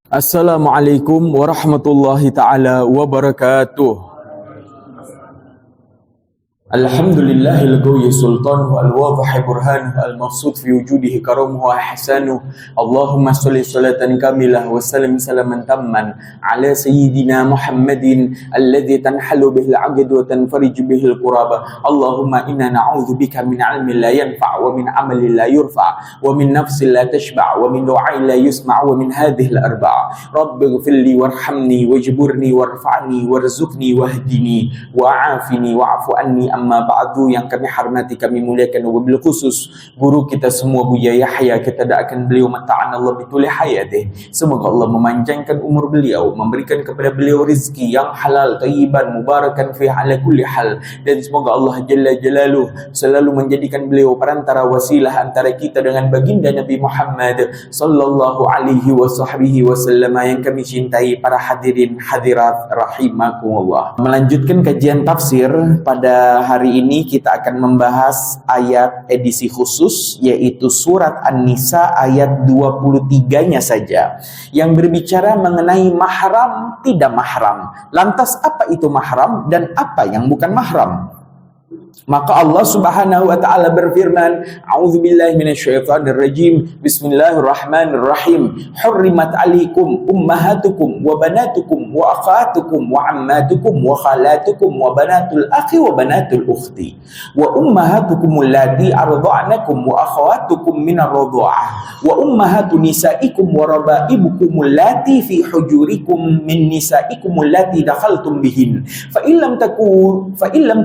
Assalamualaikum warahmatullahi ta'ala wabarakatuh. Alhamdulillahil qawiyyi sultanuhu al-wadhihi burhanuhu al-maqsud fi wujudihi karamuhu wa ihsanuhu. Allahumma sholli sholatan kamilah wa sallim salaman tamman ala sayyidina Muhammadin alladhi tanhalu bihil 'aqd wa tanfariju bihil quraba. Allahumma inna na'udzu bika min 'ilmin la yanfa' wa min 'amalin la yurfa' wa min nafsin la tashba' wa min du'ain la yusma' wa min hadhihi al-arba'a. Rabbighfirli warhamni wajburni warfa'ni warzuqni wahdini wa'afini wa'fu anni. Amma ba'du, yang kami hormati, kami muliakan, wabil khusus guru kita semua Buya Yahya, kita doakan beliau mata'an Allah bituli hayatih. Semoga Allah memanjangkan umur beliau, memberikan kepada beliau rezeki yang halal, thayyiban, mubarakan fi ala kulli hal, dan semoga Allah Jalla Jalaluh selalu menjadikan beliau perantara wasilah antara kita dengan baginda Nabi Muhammad sallallahu alaihi wasallam yang kami cintai. Para hadirin hadirat rahimakumullah, melanjutkan kajian tafsir pada hari ini kita akan membahas ayat edisi khusus, yaitu surat An-Nisa ayat 23-nya saja, yang berbicara mengenai mahram tidak mahram. Lantas apa itu mahram dan apa yang bukan mahram? Maka Allah Subhanahu wa taala berfirman, A'udzubillahi minasyaitonir rajim. Bismillahirrahmanirrahim. Hurrimat 'alaikum ummahatukum wa banatukum wa akhawatukum wa ammatukum wa khalatukum wa banatul akhi wa banatul ukhti wa ummahatukum allati arda'nakum wa akhawatukum minar radha'ah wa ummahatu nisaikum wa raba'ibukum allati fi hujurikum min nisaikum allati dakhaltum bihin fa illam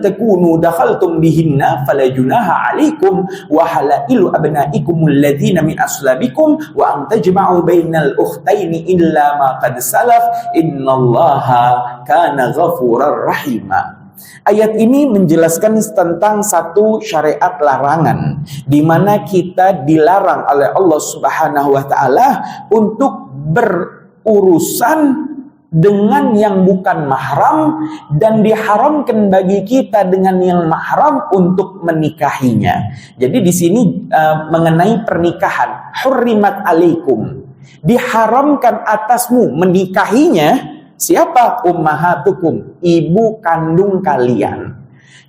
takunu dakhaltum bihinna fala junaha alaikum wa halailu abnaikum alladzina min aslabikum wa an tajma'u bainal ukhtaini illa ma qad salaf innallaha kana ghafurar rahima. Ayat ini menjelaskan tentang satu syariat larangan, di mana kita dilarang oleh Allah Subhanahu wa taala untuk berurusan dengan yang bukan mahram, dan diharamkan bagi kita dengan yang mahram untuk menikahinya. Jadi di sini mengenai pernikahan, hurrimat alaikum, diharamkan atasmu menikahinya. Siapa? Ummahatukum, ibu kandung kalian.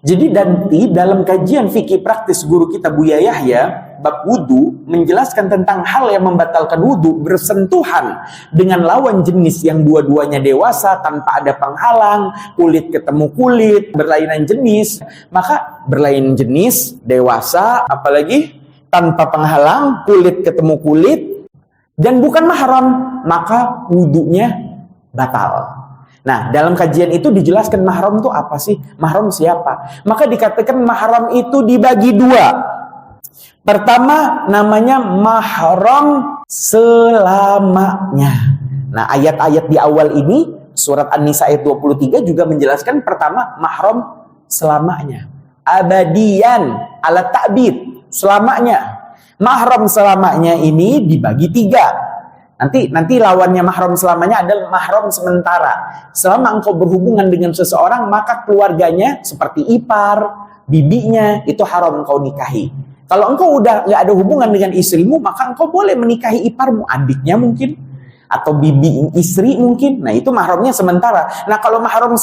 Jadi nanti dalam kajian fikih praktis guru kita Buya Yahya bab wudu menjelaskan tentang hal yang membatalkan wudu, bersentuhan dengan lawan jenis yang dua-duanya dewasa tanpa ada penghalang, kulit ketemu kulit, berlainan jenis. Maka berlainan jenis, dewasa, apalagi tanpa penghalang, kulit ketemu kulit, dan bukan mahram, maka wudunya batal. Nah, dalam kajian itu dijelaskan mahram itu apa sih? Mahram siapa? Maka dikatakan mahram itu dibagi dua. Pertama namanya mahram selamanya. Nah, ayat-ayat di awal ini surat An-Nisa ayat 23 juga menjelaskan pertama mahram selamanya. Abadian ala ta'bid, selamanya. Mahram selamanya ini dibagi tiga. Nanti lawannya mahram selamanya adalah mahram sementara. Selama engkau berhubungan dengan seseorang, maka keluarganya seperti ipar, bibinya itu haram engkau nikahi. Kalau engkau udah nggak ada hubungan dengan istrimu, maka engkau boleh menikahi iparmu, adiknya mungkin, atau bibi istri mungkin. Nah, itu mahramnya sementara. Nah, kalau mahram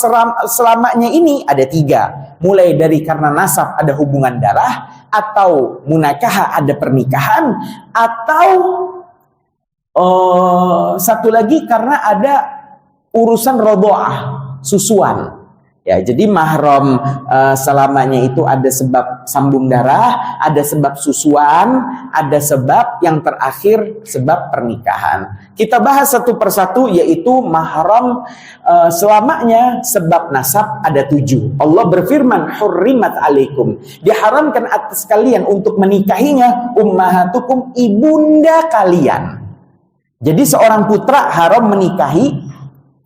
selamanya ini ada tiga. Mulai dari karena nasab ada hubungan darah, atau munakahah ada pernikahan, atau satu lagi karena ada urusan rodhoah, susuan. Ya, jadi mahram selamanya itu ada sebab sambung darah, ada sebab susuan, ada sebab yang terakhir sebab pernikahan. Kita bahas satu persatu, yaitu mahram selamanya sebab nasab ada 7. Allah berfirman, hurrimat alaikum, diharamkan atas kalian untuk menikahinya ummahatukum, ibunda kalian. Jadi seorang putra haram menikahi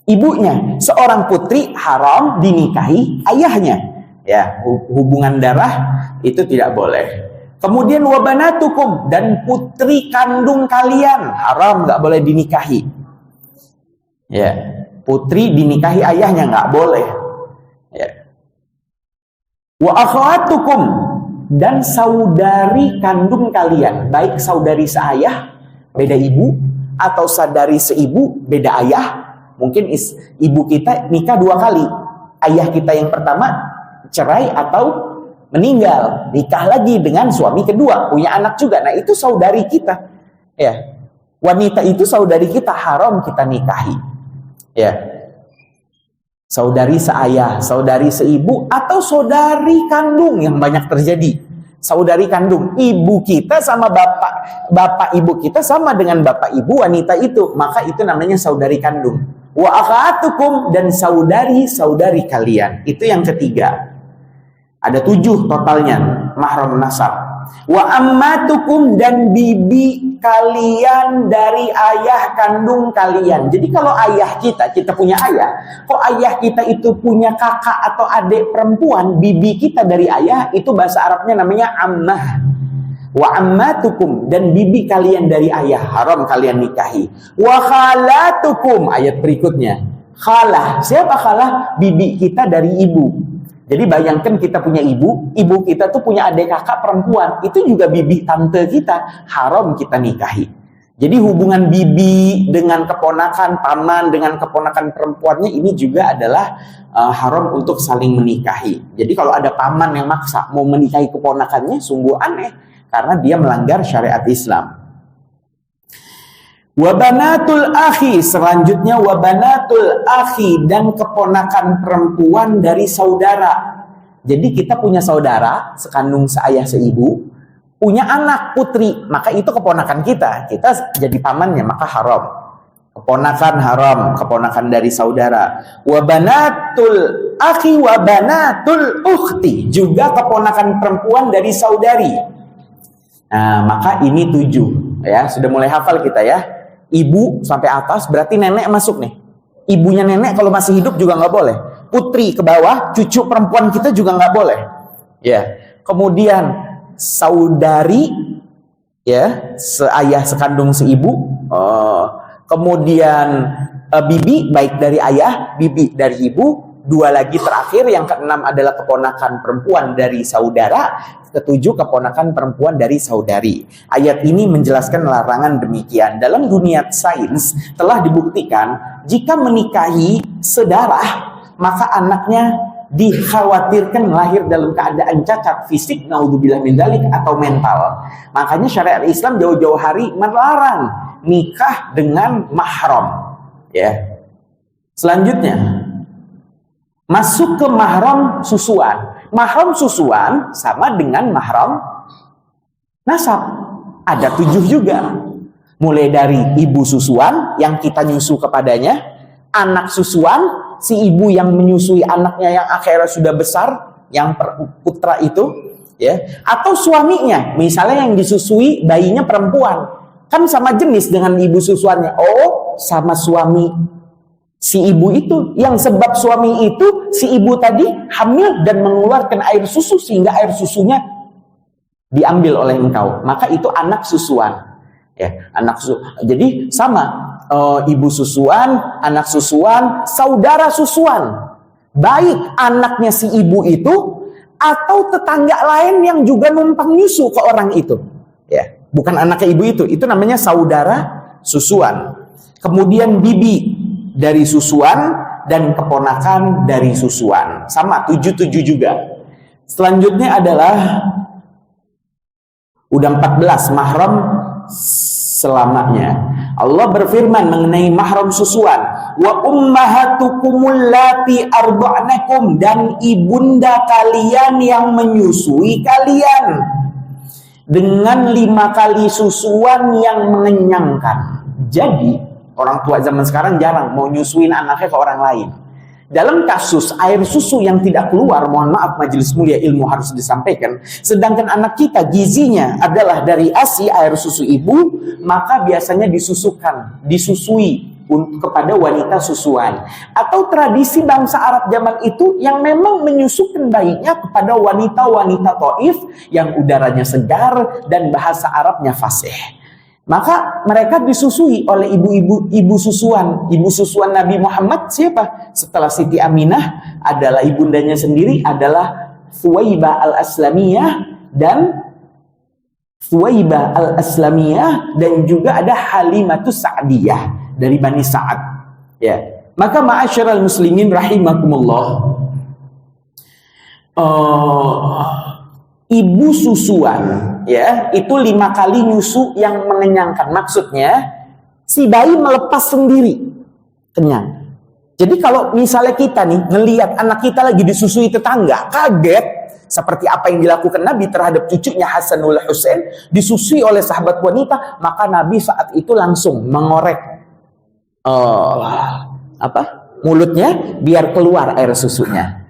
ibunya, seorang putri haram dinikahi ayahnya. Ya, hubungan darah itu tidak boleh. Kemudian wabanatukum, dan putri kandung kalian haram, nggak boleh dinikahi. Ya, putri dinikahi ayahnya nggak boleh. Ya. Wa akhawatukum, dan saudari kandung kalian, baik saudari seayah beda ibu atau saudari seibu beda ayah. Mungkin ibu kita nikah 2 kali. Ayah kita yang pertama cerai atau meninggal, nikah lagi dengan suami kedua, punya anak juga. Nah, itu saudari kita. Ya. Wanita itu saudari kita, haram kita nikahi. Ya. Saudari seayah, saudari seibu, atau saudari kandung yang banyak terjadi. Saudari kandung, ibu kita sama bapak ibu kita sama dengan bapak ibu wanita itu, maka itu namanya saudari kandung. Wa akhatukum, dan saudari kalian. Itu yang ketiga. Ada 7 totalnya mahram nasab. Wa ammatukum, dan bibi kalian dari ayah kandung kalian. Jadi kalau ayah kita punya ayah, kok ayah kita itu punya kakak atau adik perempuan, bibi kita dari ayah, itu bahasa Arabnya namanya ammah. Wa ammatukum, dan bibi kalian dari ayah, haram kalian nikahi. Wa khalatukum, ayat berikutnya. Khalah, siapa khalah? Bibi kita dari ibu. Jadi bayangkan kita punya ibu kita tuh punya adik kakak perempuan, itu juga bibi tante kita, haram kita nikahi. Jadi hubungan bibi dengan keponakan, paman dengan keponakan perempuannya ini juga adalah haram untuk saling menikahi. Jadi kalau ada paman yang maksa mau menikahi keponakannya, sungguh aneh, karena dia melanggar syariat Islam. Wabanatul akhi, selanjutnya wabanatul akhi, dan keponakan perempuan dari saudara. Jadi kita punya saudara sekandung seayah seibu, punya anak putri, maka itu keponakan kita jadi pamannya, maka haram. Keponakan haram, keponakan dari saudara. Wabanatul akhi wabanatul ukhti, juga keponakan perempuan dari saudari. Nah, maka ini 7 ya, sudah mulai hafal kita ya. Ibu sampai atas berarti nenek masuk nih. Ibunya nenek kalau masih hidup juga nggak boleh. Putri ke bawah, cucu perempuan kita juga nggak boleh. Ya. Kemudian saudari, ya, seayah sekandung seibu. Kemudian bibi baik dari ayah, bibi dari ibu. 2 lagi terakhir, yang ke-6 adalah keponakan perempuan dari saudara, ke-7 keponakan perempuan dari saudari. Ayat ini menjelaskan larangan demikian. Dalam dunia sains telah dibuktikan jika menikahi sedarah, maka anaknya dikhawatirkan lahir dalam keadaan cacat fisik, naudzubillah min dzalik, atau mental. Makanya syariat Islam jauh-jauh hari melarang nikah dengan mahram. Ya. Selanjutnya masuk ke mahram susuan. Mahram susuan sama dengan mahram nasab. Ada 7 juga. Mulai dari ibu susuan yang kita nyusu kepadanya, anak susuan, si ibu yang menyusui anaknya yang akhirnya sudah besar, yang putra itu, ya, atau suaminya, misalnya yang disusui bayinya perempuan, kan sama jenis dengan ibu susuannya. Oh, sama suami si ibu itu, yang sebab suami itu, si ibu tadi hamil dan mengeluarkan air susu sehingga air susunya diambil oleh engkau, maka itu anak susuan. Ya, anak susu. Jadi sama, ibu susuan, anak susuan, saudara susuan. Baik anaknya si ibu itu atau tetangga lain yang juga numpang nyusu ke orang itu. Ya, bukan anaknya ibu itu namanya saudara susuan. Kemudian bibi dari susuan dan keponakan dari susuan. Sama 7 juga. Selanjutnya adalah udah 14 mahram selamanya. Allah berfirman mengenai mahram susuan, wa ummahatukumul lati arda'nakum, dan ibunda kalian yang menyusui kalian dengan 5 kali susuan yang mengenyangkan. Jadi orang tua zaman sekarang jarang mau nyusuin anaknya ke orang lain. Dalam kasus air susu yang tidak keluar, mohon maaf majelis mulia, ilmu harus disampaikan. Sedangkan anak kita gizinya adalah dari ASI, air susu ibu, maka biasanya disusui kepada wanita susuan. Atau tradisi bangsa Arab zaman itu yang memang menyusukan bayinya kepada wanita-wanita Taif yang udaranya segar dan bahasa Arabnya fasih. Maka mereka disusui oleh ibu susuan. Ibu susuan Nabi Muhammad siapa? Setelah Siti Aminah adalah ibundanya sendiri adalah Thuwaibah al-Aslamiyah dan Thuwaibah al-Aslamiyah, dan juga ada Halimatus Sa'diyah dari Bani Sa'ad. Ya. Maka ma'asyiral muslimin rahimakumullah, ibu susuan ya, itu 5 kali nyusu yang mengenyangkan. Maksudnya si bayi melepas sendiri, kenyang. Jadi kalau misalnya kita nih ngelihat anak kita lagi disusui tetangga, kaget seperti apa yang dilakukan Nabi terhadap cucunya Hasanul Husain, disusui oleh sahabat wanita, maka Nabi saat itu langsung mengorek mulutnya biar keluar air susunya.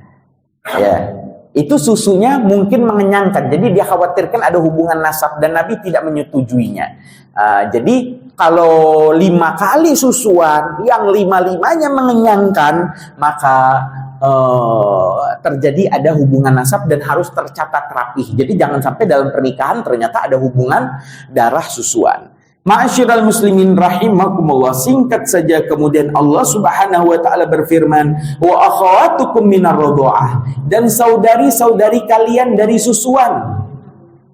Ya, itu susunya mungkin mengenyangkan. Jadi dia khawatirkan ada hubungan nasab dan Nabi tidak menyetujuinya. Jadi kalau 5 kali susuan yang 5-5-nya mengenyangkan, maka terjadi ada hubungan nasab dan harus tercatat rapih. Jadi jangan sampai dalam pernikahan ternyata ada hubungan darah susuan. Ma'asyiral muslimin rahimakumullah, singkat saja kemudian Allah Subhanahu wa taala berfirman, wa akhawatukum minar radha'ah, dan saudari-saudari kalian dari susuan.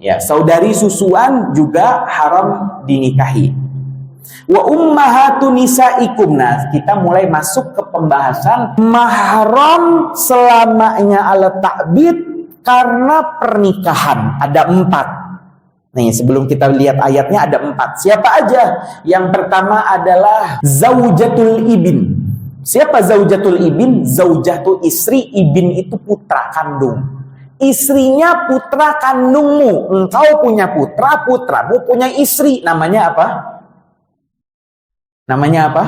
Ya, saudari susuan juga haram dinikahi. Wa ummahatu nisaikum. Nah, kita mulai masuk ke pembahasan mahram selamanya ala ta'bid karena pernikahan. Ada 4. Nih, sebelum kita lihat ayatnya ada 4. Siapa aja? Yang pertama adalah zaujatul ibn. Siapa zaujatul ibn? Zaujah itu istri, ibn itu putra kandung. Istrinya putra kandungmu. Engkau punya putra, putramu punya istri. Namanya apa? Namanya apa?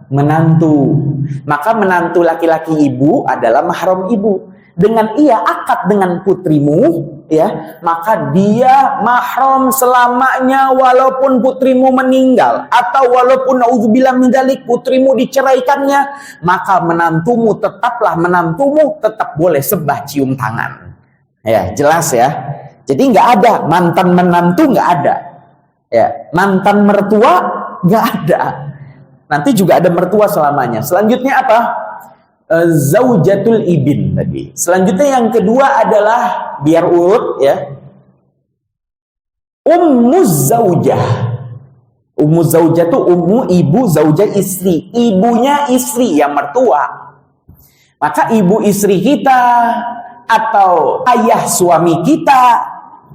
Menantu. Maka menantu laki-laki ibu adalah mahram ibu. Dengan ia akad dengan putrimu, ya, maka dia mahram selamanya walaupun putrimu meninggal, atau walaupun auzubillah min dzalik putrimu diceraikannya, maka menantumu tetaplah menantumu, tetap boleh sembah cium tangan. Ya, jelas ya. Jadi nggak ada mantan menantu, nggak ada. Ya, mantan mertua nggak ada. Nanti juga ada mertua selamanya. Selanjutnya apa? Zaujatul ibn tadi. Selanjutnya yang kedua adalah, biar urut ya, ummuz zaujah. Ummuz zaujah itu ummu ibu, zaujah istri. Ibunya istri yang mertua. Maka ibu istri kita atau ayah suami kita,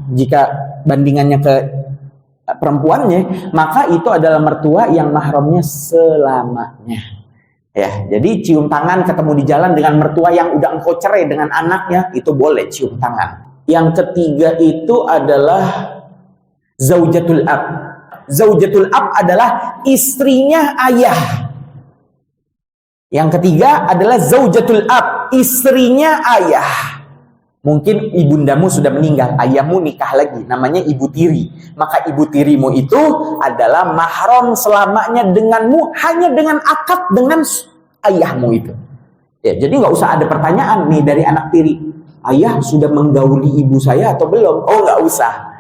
jika bandingannya ke perempuannya, maka itu adalah mertua yang mahramnya selamanya. Ya, jadi cium tangan ketemu di jalan dengan mertua yang udah engkau cerai dengan anaknya, itu boleh cium tangan. Yang ketiga itu adalah zaujatul ab. Zaujatul ab adalah istrinya ayah. Yang ketiga adalah zaujatul ab, istrinya ayah. Mungkin ibundamu sudah meninggal, ayahmu nikah lagi, namanya ibu tiri. Maka ibu tirimu itu adalah mahram selamanya denganmu, hanya dengan akad dengan ayahmu itu. Ya, jadi nggak usah ada pertanyaan nih dari anak tiri, ayah sudah menggauli ibu saya atau belum? Oh, nggak usah.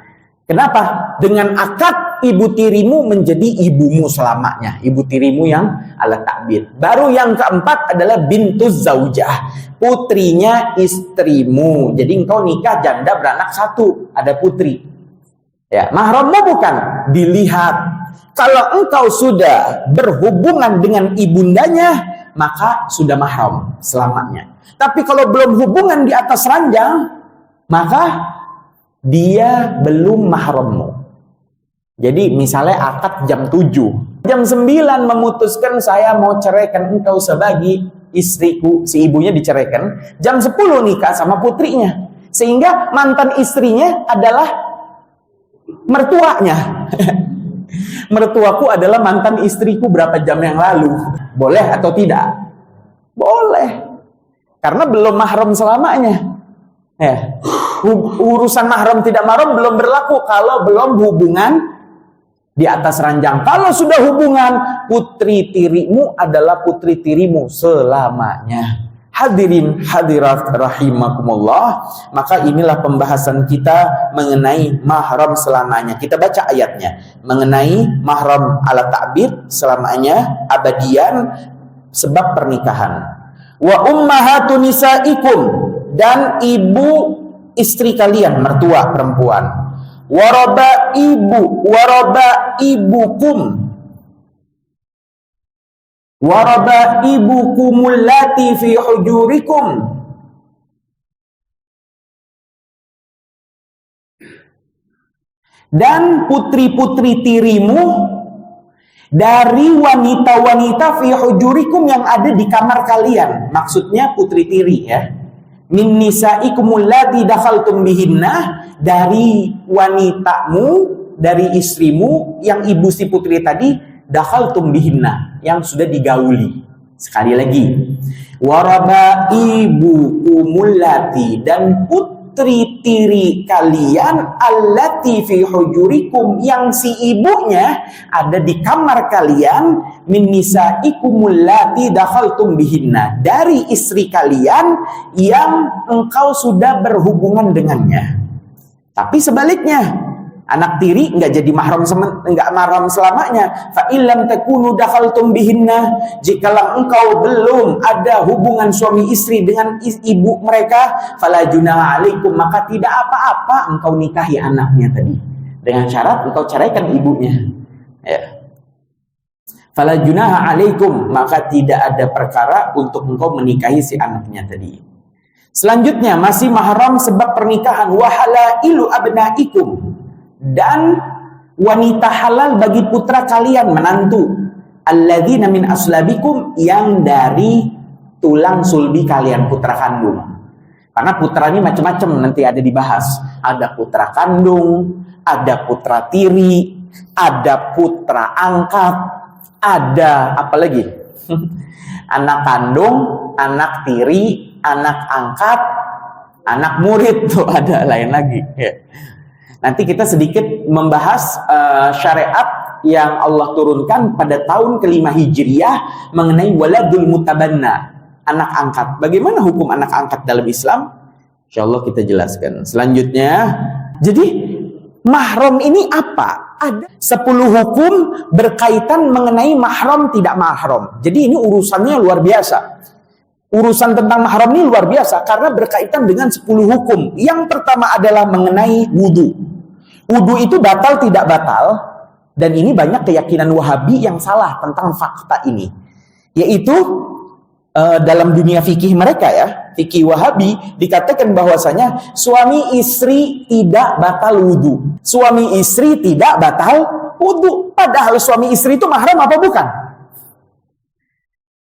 Kenapa? Dengan akad ibu tirimu menjadi ibumu selamanya, ibu tirimu yang ala ta'bid. Baru yang keempat adalah bintuz zaujah, putrinya istrimu. Jadi engkau nikah janda beranak 1, ada putri. Ya, mahrammu bukan dilihat. Kalau engkau sudah berhubungan dengan ibundanya, maka sudah mahram selamanya. Tapi kalau belum hubungan di atas ranjang, maka dia belum mahrammu. Jadi misalnya akad jam 7, jam 9 memutuskan saya mau ceraikan engkau sebagai istriku, si ibunya diceraikan, jam 10 nikah sama putrinya. Sehingga mantan istrinya adalah mertuanya. Mertuaku adalah mantan istriku berapa jam yang lalu. Boleh atau tidak? Boleh. Karena belum mahram selamanya. Ya. Urusan mahram tidak mahram belum berlaku kalau belum hubungan di atas ranjang. Kalau sudah hubungan, putri tirimu adalah putri tirimu selamanya. Hadirin hadirat rahimakumullah, maka inilah pembahasan kita mengenai mahram selamanya. Kita baca ayatnya mengenai mahram ala ta'bid selamanya, abadian, sebab pernikahan. Wa ummahatu nisaikum, dan ibu istri kalian, mertua perempuan. warabaibukum warabaibukumul lati fi hujurikum, dan putri-putri tirimu dari wanita-wanita fi hujurikum yang ada di kamar kalian. Maksudnya putri tiri ya. Min nisaikumul lati dakhaltum bihinna, dari wanitamu, dari istrimu yang ibu si putri tadi, dakhaltum bihinna, yang sudah digauli. Sekali lagi, warabaibukumul lati, dan putri tiri kalian, allati fi hujurikum, yang si ibunya ada di kamar kalian, min nisaikumul lati dakhaltum bihinna, dari istri kalian yang engkau sudah berhubungan dengannya. Tapi sebaliknya, anak tiri nggak jadi mahram, nggak mahram selamanya. Fa illam takunu dakhaltum bihinna, jikalau engkau belum ada hubungan suami istri dengan ibu mereka, fala junaha alaikum, maka tidak apa-apa engkau nikahi anaknya tadi, dengan syarat engkau ceraikan ibunya. Ya. Fala junaha alaikum, maka tidak ada perkara untuk engkau menikahi si anaknya tadi. Selanjutnya masih mahram sebab pernikahan, wa halailu abnaikum, dan wanita halal bagi putra kalian, menantu, alladzina min aslabikum, yang dari tulang sulbi kalian, putra kandung. Karena putra ini macam-macam, nanti ada dibahas. Ada putra kandung, ada putra tiri, ada putra angkat, ada apa lagi? Anak kandung, anak tiri, anak angkat, anak murid, tuh ada lain lagi ya. Nanti kita sedikit membahas syariat yang Allah turunkan pada tahun ke-5 Hijriah mengenai waladul mutabanna, anak angkat. Bagaimana hukum anak angkat dalam Islam? Insyaallah kita jelaskan selanjutnya. Jadi mahram ini apa? Ada 10 hukum berkaitan mengenai mahram tidak mahram. Jadi ini urusannya luar biasa. Urusan tentang mahram ini luar biasa karena berkaitan dengan 10 hukum. Yang pertama adalah mengenai wudu. Wudu itu batal tidak batal, dan ini banyak keyakinan Wahabi yang salah tentang fakta ini. Yaitu dalam dunia fikih mereka ya, fikih Wahabi, dikatakan bahwasanya suami istri tidak batal wudu. Suami istri tidak batal wudu. Padahal suami istri itu mahram apa bukan?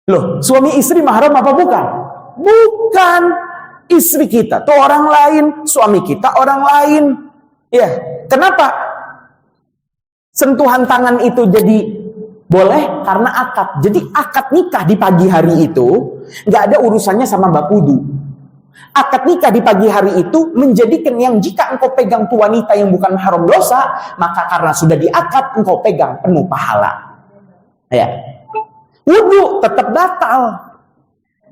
Loh, suami istri mahram apa bukan? Bukan. Istri kita tuh orang lain, suami kita orang lain. Ya, kenapa? Sentuhan tangan itu jadi boleh karena akad. Jadi akad nikah di pagi hari itu nggak ada urusannya sama bab wudu. Akad nikah di pagi hari itu menjadikan yang jika engkau pegang tuh wanita yang bukan mahram dosa, maka karena sudah diakad engkau pegang penuh pahala. Ya. Wudu tetap batal.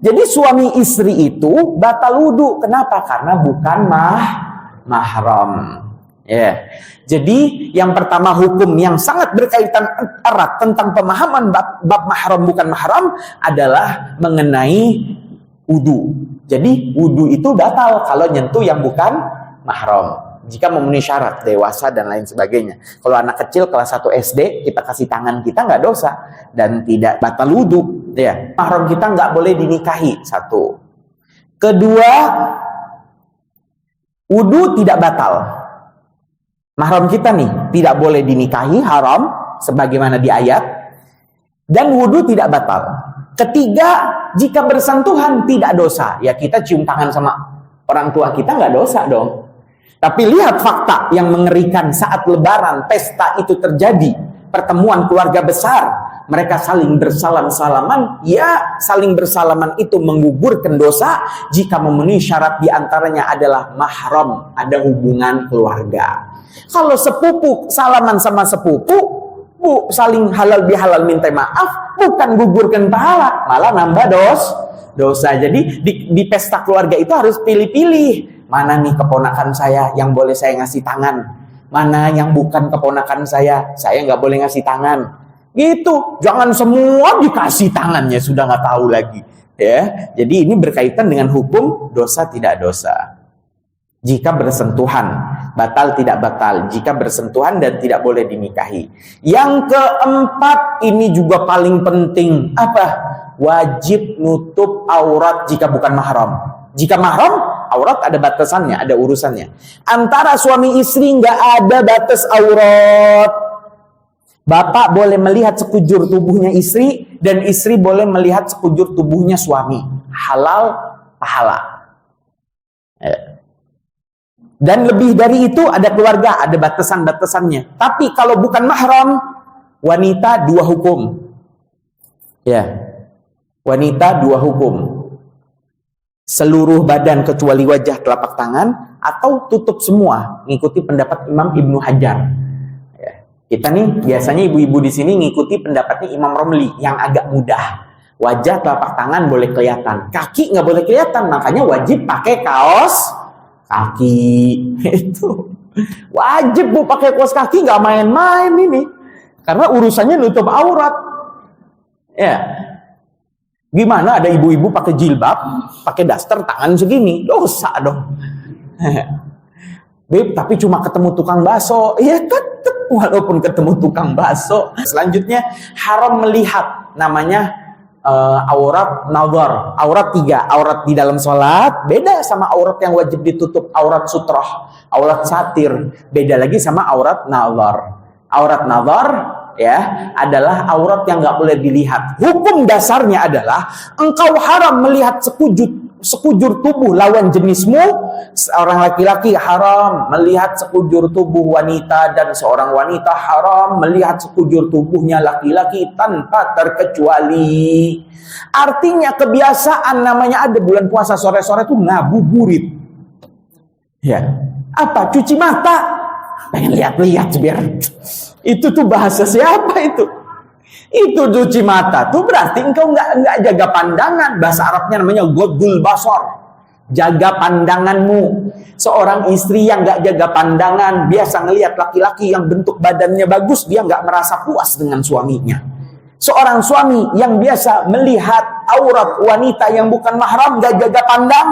Jadi suami istri itu batal wudu. Kenapa? Karena bukan mahram. Ya. Jadi yang pertama hukum yang sangat berkaitan erat tentang pemahaman bab mahram bukan mahram adalah mengenai wudu. Jadi wudu itu batal kalau nyentuh yang bukan mahram. Jika memenuhi syarat dewasa dan lain sebagainya. Kalau anak kecil kelas 1 SD kita kasih tangan, kita nggak dosa dan tidak batal wudu. Ya, mahram kita nggak boleh dinikahi. Satu. Kedua, wudu tidak batal. Mahram kita nih tidak boleh dinikahi, haram sebagaimana di ayat, dan wudu tidak batal. Ketiga, jika bersentuhan tidak dosa. Ya kita cium tangan sama orang tua kita nggak dosa dong. Tapi lihat fakta yang mengerikan saat lebaran, pesta itu terjadi, pertemuan keluarga besar, mereka saling bersalam-salaman. Ya, saling bersalaman itu menggugurkan dosa jika memenuhi syarat diantaranya adalah mahram, ada hubungan keluarga. Kalau sepupu salaman sama sepupu, saling halal bihalal minta maaf, bukan gugurkan pahala, malah nambah dosa. Jadi di pesta keluarga itu harus pilih-pilih. Mana nih keponakan saya yang boleh saya ngasih tangan, mana yang bukan keponakan saya nggak boleh ngasih tangan. Gitu, jangan semua dikasih tangannya, sudah nggak tahu lagi. Ya, jadi ini berkaitan dengan hukum dosa tidak dosa. Jika bersentuhan, batal tidak batal jika bersentuhan dan tidak boleh dinikahi. Yang keempat, ini juga paling penting, apa? Wajib nutup aurat jika bukan mahram. Jika mahram, aurat ada batasannya, ada urusannya. Antara suami istri nggak ada batas aurat. Bapak boleh melihat sekujur tubuhnya istri, dan istri boleh melihat sekujur tubuhnya suami. Halal, pahala. Dan lebih dari itu ada keluarga, ada batasan-batasannya. Tapi kalau bukan mahram, wanita dua hukum. Ya, wanita dua hukum. Seluruh badan kecuali wajah telapak tangan, atau tutup semua. Ngikuti pendapat Imam Ibnu Hajar. Ya. Kita nih biasanya ibu-ibu di sini ngikuti pendapatnya Imam Romli yang agak mudah. Wajah telapak tangan boleh kelihatan, kaki nggak boleh kelihatan, makanya wajib pakai kaos kaki. Itu wajib Bu pakai kaos kaki, nggak main-main ini, karena urusannya nutup aurat. Ya, gimana ada ibu-ibu pakai jilbab, pakai daster tangan segini, dosa dong. Beb, tapi cuma ketemu tukang bakso, ya tetap walaupun ketemu tukang bakso. Selanjutnya haram melihat, namanya aurat nazar. Aurat tiga, aurat di dalam sholat beda sama aurat yang wajib ditutup, aurat sutroh, aurat satir, beda lagi sama aurat nazar. Aurat nazar ya adalah aurat yang nggak boleh dilihat. Hukum dasarnya adalah engkau haram melihat sekujur tubuh lawan jenismu. Seorang laki-laki haram melihat sekujur tubuh wanita, dan seorang wanita haram melihat sekujur tubuhnya laki-laki tanpa terkecuali. Artinya kebiasaan, namanya ada bulan puasa sore-sore itu ngabuburit. Ya, apa? Cuci mata, pengen lihat-lihat biar. Itu tuh bahasa siapa itu? Itu cuci mata tuh berarti engkau nggak jaga pandangan. Bahasa Arabnya namanya ghaddul basar, jaga pandanganmu. Seorang istri yang nggak jaga pandangan, biasa ngelihat laki-laki yang bentuk badannya bagus, dia nggak merasa puas dengan suaminya. Seorang suami yang biasa melihat aurat wanita yang bukan mahram, nggak jaga pandang,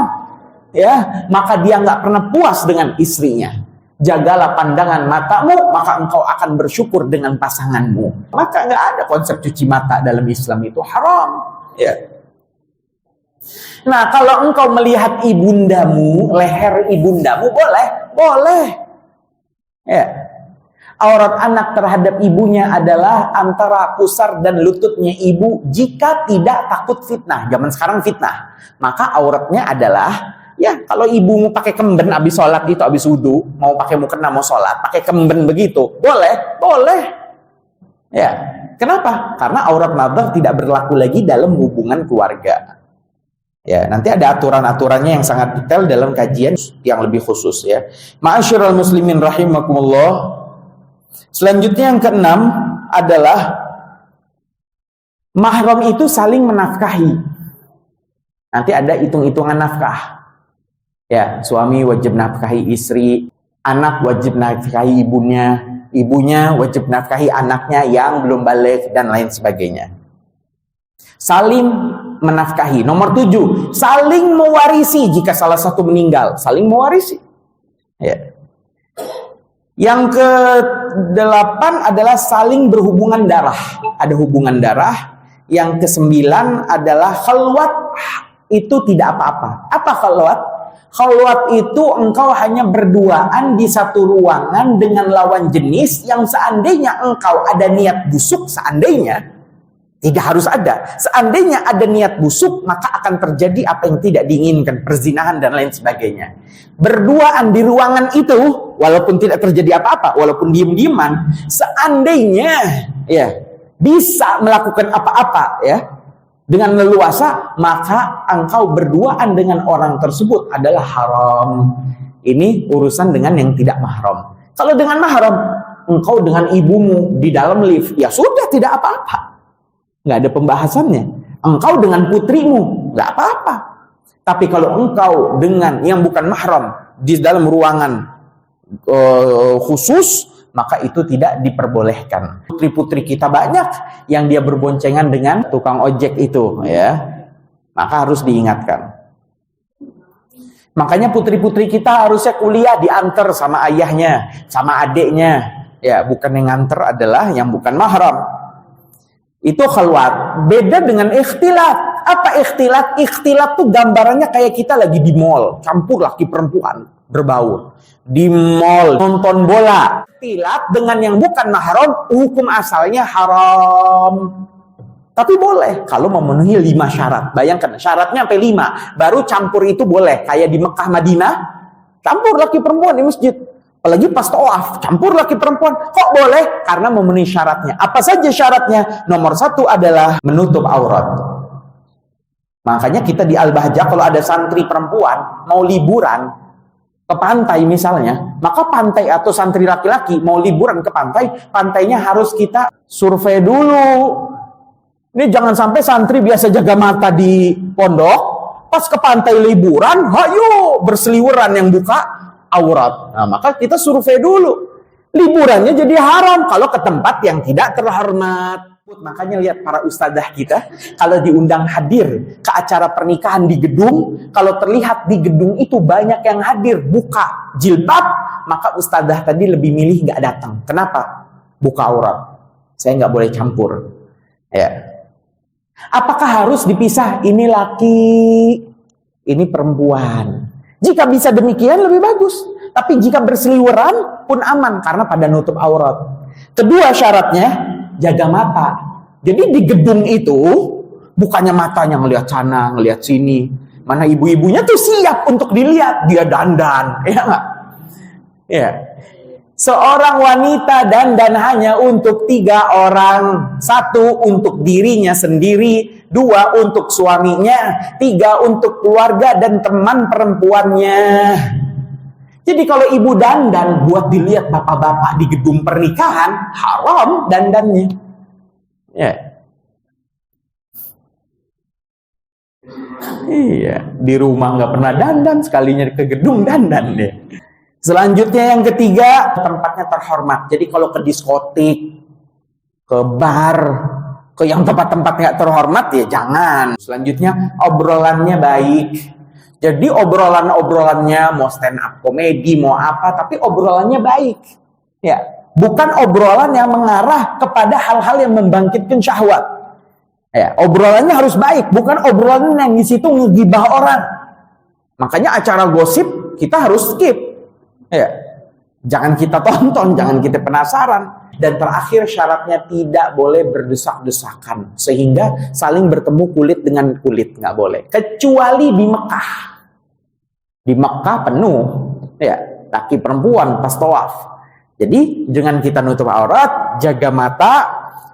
ya, maka dia nggak pernah puas dengan istrinya. Jagalah pandangan matamu, maka engkau akan bersyukur dengan pasanganmu. Maka nggak ada konsep cuci mata dalam Islam, itu haram. Ya. Nah, kalau engkau melihat ibundamu, leher ibundamu, boleh. Ya. Aurat anak terhadap ibunya adalah antara pusar dan lututnya ibu jika tidak takut fitnah. Zaman sekarang fitnah. Maka auratnya adalah, ya, kalau ibumu pakai kemben habis sholat itu, habis wudu, mau pakai mukena mau sholat, pakai kemben begitu, boleh. Ya, kenapa? Karena aurat nazar tidak berlaku lagi dalam hubungan keluarga. Ya, nanti ada aturan-aturannya yang sangat detail dalam kajian yang lebih khusus ya. Ma'asyiral muslimin rahimakumullah. Selanjutnya yang keenam adalah mahram itu saling menafkahi. Nanti ada hitung-hitungan nafkah. Ya, suami wajib nafkahi istri, anak wajib nafkahi ibunya wajib nafkahi anaknya yang belum balik, dan lain sebagainya. Saling menafkahi. Nomor 7, saling mewarisi jika salah satu meninggal. Saling mewarisi. Ya. Yang ke-8 adalah saling berhubungan darah. Ada hubungan darah. Yang ke-9 adalah khalwat. Itu tidak apa-apa. Apa khalwat? Khalwat itu engkau hanya berduaan di satu ruangan dengan lawan jenis yang seandainya engkau ada niat busuk, seandainya, tidak harus ada. Seandainya ada niat busuk, maka akan terjadi apa yang tidak diinginkan, perzinahan dan lain sebagainya. Berduaan di ruangan itu, walaupun tidak terjadi apa-apa, walaupun diem-dieman, seandainya ya bisa melakukan apa-apa ya dengan leluasa, maka engkau berduaan dengan orang tersebut adalah haram. Ini urusan dengan yang tidak mahram. Kalau dengan mahram, engkau dengan ibumu di dalam lift, ya sudah, tidak apa-apa. Nggak ada pembahasannya. Engkau dengan putrimu, nggak apa-apa. Tapi kalau engkau dengan yang bukan mahram di dalam ruangan khusus, maka itu tidak diperbolehkan. Putri-putri kita banyak yang dia berboncengan dengan tukang ojek itu, ya. Maka harus diingatkan. Makanya putri-putri kita harusnya kuliah diantar sama ayahnya, sama adiknya. Ya, bukan yang nganter adalah yang bukan mahram. Itu khalwat. Beda dengan ikhtilat. Apa ikhtilat? Ikhtilat tuh gambarannya kayak kita lagi di mall, campur laki perempuan berbaur. Di mall nonton bola. Ikhtilat dengan yang bukan mahram, hukum asalnya haram. Tapi boleh kalau memenuhi 5 syarat. Bayangkan syaratnya sampai 5. Baru campur itu boleh. Kayak di Mekah Madinah, campur laki perempuan di masjid. Apalagi pas tawaf, campur laki perempuan. Kok boleh? Karena memenuhi syaratnya. Apa saja syaratnya? Nomor 1 adalah menutup aurat. Makanya kita di Al-Bahjah kalau ada santri perempuan mau liburan ke pantai misalnya, maka pantai atau santri laki-laki mau liburan ke pantai, pantainya harus kita survei dulu. Ini jangan sampai santri biasa jaga mata di pondok, pas ke pantai liburan, hayo berseliweran yang buka aurat. Nah, maka kita survei dulu. Liburannya jadi haram kalau ke tempat yang tidak terhormat. Makanya lihat para ustadzah kita, kalau diundang hadir ke acara pernikahan di gedung, kalau terlihat di gedung itu banyak yang hadir, buka jilbab, maka ustadzah tadi lebih milih nggak datang. Kenapa? Buka aurat. Saya nggak boleh campur. Ya. Apakah harus dipisah? Ini laki, ini perempuan. Jika bisa demikian lebih bagus. Tapi jika berseliweran pun aman karena pada nutup aurat. Kedua syaratnya, jaga mata. Jadi di gedung itu bukannya matanya ngelihat sana, ngelihat sini. Mana ibu-ibunya tuh siap untuk dilihat, dia dandan, ya nggak? Ya. Seorang wanita dandan hanya untuk 3 orang. 1 untuk dirinya sendiri, 2 untuk suaminya, 3 untuk keluarga dan teman perempuannya. Jadi kalau ibu dandan buat dilihat bapak-bapak di gedung pernikahan, haram dandannya. Ya. Iya, di rumah nggak pernah dandan, sekalinya ke gedung dandan deh. Selanjutnya yang ketiga, tempatnya terhormat. Jadi kalau ke diskotik, ke bar, ke yang tempat-tempat nggak terhormat ya jangan. Selanjutnya obrolannya baik. Jadi obrolannya mau stand up komedi, mau apa, tapi obrolannya baik. Ya, bukan obrolan yang mengarah kepada hal-hal yang membangkitkan syahwat. Ya, obrolannya harus baik, bukan obrolan yang di situ ngegibah orang. Makanya acara gosip kita harus skip. Ya, jangan kita tonton, jangan kita penasaran. Dan terakhir syaratnya tidak boleh berdesak-desakan sehingga saling bertemu kulit dengan kulit, nggak boleh. Kecuali di Mekah. Di Mekah penuh, ya, laki perempuan pas tawaf. Jadi dengan kita nutup aurat, jaga mata,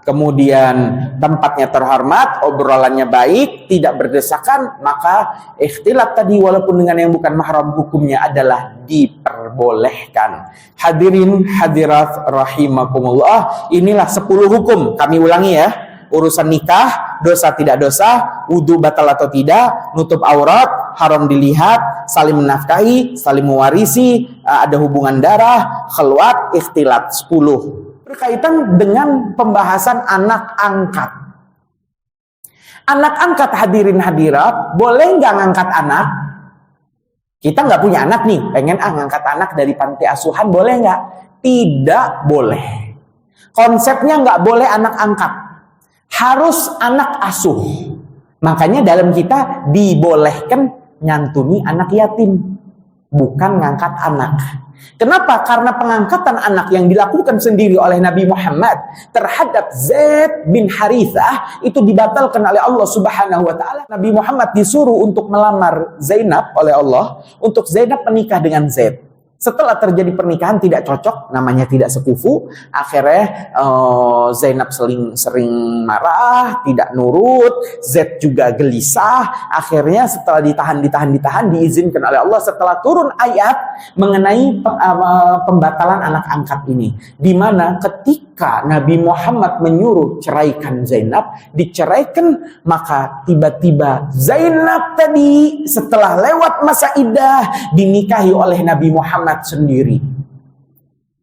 kemudian tempatnya terhormat, obrolannya baik, tidak berdesakan, maka ikhtilat tadi walaupun dengan yang bukan mahram hukumnya adalah diperbolehkan. Hadirin hadirat rahimakumullah, inilah 10 hukum. Kami ulangi ya. Urusan nikah, dosa tidak dosa, wudu batal atau tidak, nutup aurat, haram dilihat, saling menafkahi, saling mewarisi, ada hubungan darah, khalwat, ikhtilat. 10. Berkaitan dengan pembahasan anak angkat. Anak angkat hadirin hadirat, boleh nggak ngangkat anak? Kita nggak punya anak nih, pengen ngangkat anak dari panti asuhan, boleh nggak? Tidak boleh. Konsepnya nggak boleh anak angkat. Harus anak asuh. Makanya dalam kita dibolehkan nyantuni anak yatim, bukan ngangkat anak. Kenapa? Karena pengangkatan anak yang dilakukan sendiri oleh Nabi Muhammad terhadap Zaid bin Harithah itu dibatalkan oleh Allah Subhanahu wa taala. Nabi Muhammad disuruh untuk melamar Zainab oleh Allah, untuk Zainab menikah dengan Zaid. Setelah terjadi pernikahan tidak cocok, namanya tidak sekufu, akhirnya Zainab sering marah, tidak nurut, Zaid juga gelisah, akhirnya setelah ditahan, diizinkan oleh Allah setelah turun ayat mengenai pembatalan anak angkat ini. Di mana ketika Nabi Muhammad menyuruh ceraikan Zainab, diceraikan, maka tiba-tiba Zainab tadi setelah lewat masa iddah dinikahi oleh Nabi Muhammad sendiri.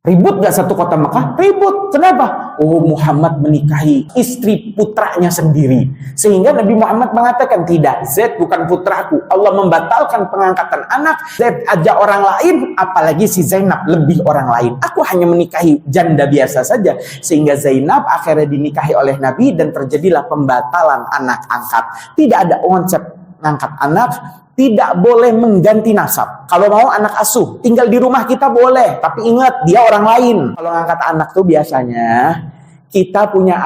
Ribut gak satu kota Mekah? Ribut. Kenapa? Oh, Muhammad menikahi istri putranya sendiri. Sehingga Nabi Muhammad mengatakan, tidak, Zaid bukan putraku. Allah membatalkan pengangkatan anak. Zaid aja orang lain, apalagi si Zainab lebih orang lain. Aku hanya menikahi janda biasa saja. Sehingga Zainab akhirnya dinikahi oleh Nabi dan terjadilah pembatalan anak angkat. Tidak ada konsep ngangkat anak. Tidak boleh mengganti nasab. Kalau mau anak asuh, tinggal di rumah kita boleh. Tapi ingat, dia orang lain. Kalau ngangkat anak tuh biasanya, kita punya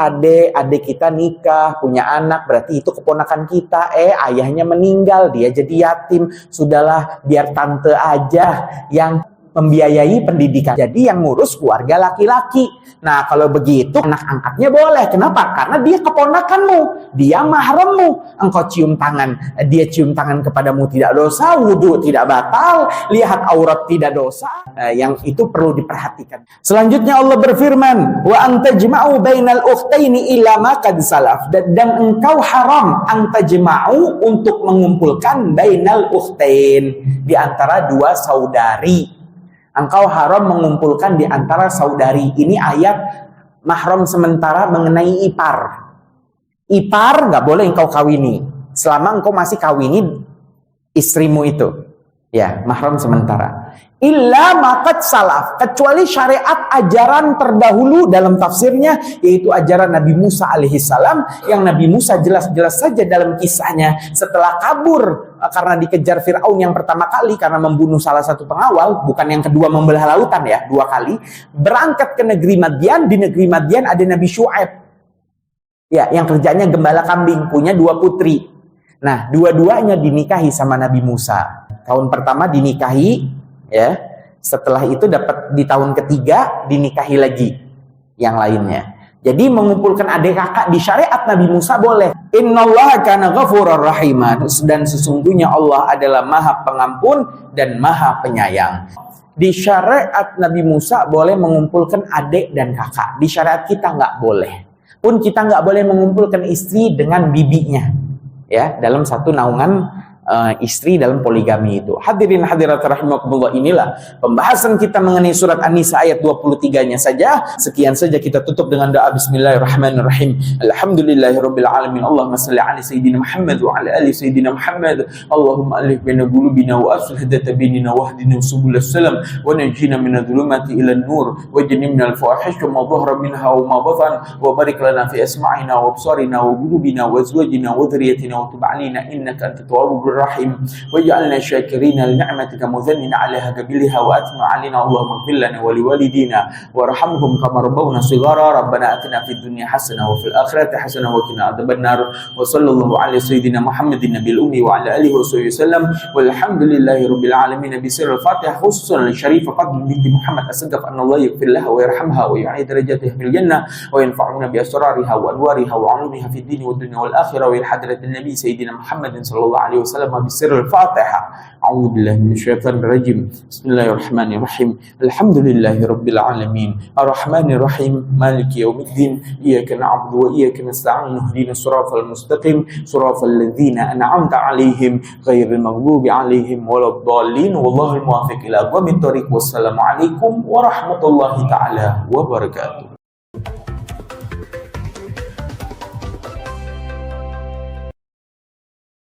adik kita nikah, punya anak, berarti itu keponakan kita. Ayahnya meninggal, dia jadi yatim. Sudahlah, biar tante aja yang membiayai pendidikan. Jadi yang ngurus keluarga laki-laki. Nah, kalau begitu anak angkatnya boleh. Kenapa? Karena dia keponakanmu, dia mahrammu. Engkau cium tangan, dia cium tangan kepadamu tidak dosa, wudhu tidak batal, lihat aurat tidak dosa. Yang itu perlu diperhatikan. Selanjutnya Allah berfirman, wa antajma'u bainal ukhtaini illa ma qad salaf. Dan engkau haram antajma'u untuk mengumpulkan bainal ukhtain, di antara dua saudari. Engkau haram mengumpulkan di antara saudari. Ini ayat mahram sementara mengenai ipar. Ipar nggak boleh engkau kawini selama engkau masih kawini istrimu itu. Ya, mahram sementara. Illa maqad salaf, kecuali syariat ajaran terdahulu dalam tafsirnya, yaitu ajaran Nabi Musa alaihissalam, yang Nabi Musa jelas-jelas saja dalam kisahnya setelah kabur karena dikejar Fir'aun yang pertama kali karena membunuh salah satu pengawal, bukan yang kedua membelah lautan ya, 2 kali, berangkat ke negeri Madian. Di negeri Madian ada Nabi Syu'aib ya, yang kerjanya gembala kambing, punya 2 putri. Nah, dua-duanya dinikahi sama Nabi Musa. Tahun pertama dinikahi, ya, setelah itu dapat di tahun ketiga dinikahi lagi yang lainnya. Jadi mengumpulkan adik kakak di syariat Nabi Musa boleh. Innallaha kana ghafurur rahima, dan sesungguhnya Allah adalah Maha Pengampun dan Maha Penyayang. Di syariat Nabi Musa boleh mengumpulkan adik dan kakak. Di syariat kita nggak boleh. Pun kita nggak boleh mengumpulkan istri dengan bibinya, ya, dalam satu naungan istri dalam poligami itu. Hadirin hadirat rahimakumullah, inilah pembahasan kita mengenai surat An-Nisa ayat 23-nya saja. Sekian saja, kita tutup dengan doa bismillahirrahmanirrahim. Alhamdulillahirabbil alamin. Allahumma shalli ala sayyidina Muhammad wa ala ali sayyidina Muhammad. Allahumma alif baina qulubina wa aslih dhata bainina wahdina subulas salam wa najjina minadh dhulumati ilan nur wajnibna al-fawahisha ma dhahara minha wa ma batan wa barik lana fi asma'ina wa absarina wa qulubina wa azwajina wa dhurriyyatina wa tub 'alaina innaka antat tawwabur rahim waj'alna syakirina li ni'matika mudhannin 'alaiha qabiliha wa atmi 'alaina Allahumma ighfir lana wa liwalidina warhamhum kama rabbawna shighara rabbana atina fid dunya hasanah wa fil akhirati hasanah wa qina adzabannar wa sallallahu ala sayyidina Muhammadin nabiyil ummi wa ala alihi wa sahbihi wasallam walhamdulillahi rabbil alamin. Bi sirril Fatihah khususan li Syarifah Fadl binti Muhammad asghaf anna Allah yaghfir laha wa yarhamha wa yu'id darajatiha fil jannah wa yanfa'una bi asrariha wa anwariha wa 'ulumiha fid din wad dunya wal akhirah wa hadratin nabi sayyidina Muhammadin sallallahu alaihi wasallam. بسر الفاتحة. أعوذ بالله من الشيطان الرجيم. بسم الله الرحمن الرحيم. الحمد لله رب العالمين الرحمن الرحيم مالك يوم الدين إياك نعبد وإياك نستعين اهدنا الصراط المستقيم صراط الذين أنعمت عليهم غير المغضوب عليهم ولا الضالين والله الموافق إلى أقوم الطريق. والسلام عليكم ورحمة الله تعالى وبركاته.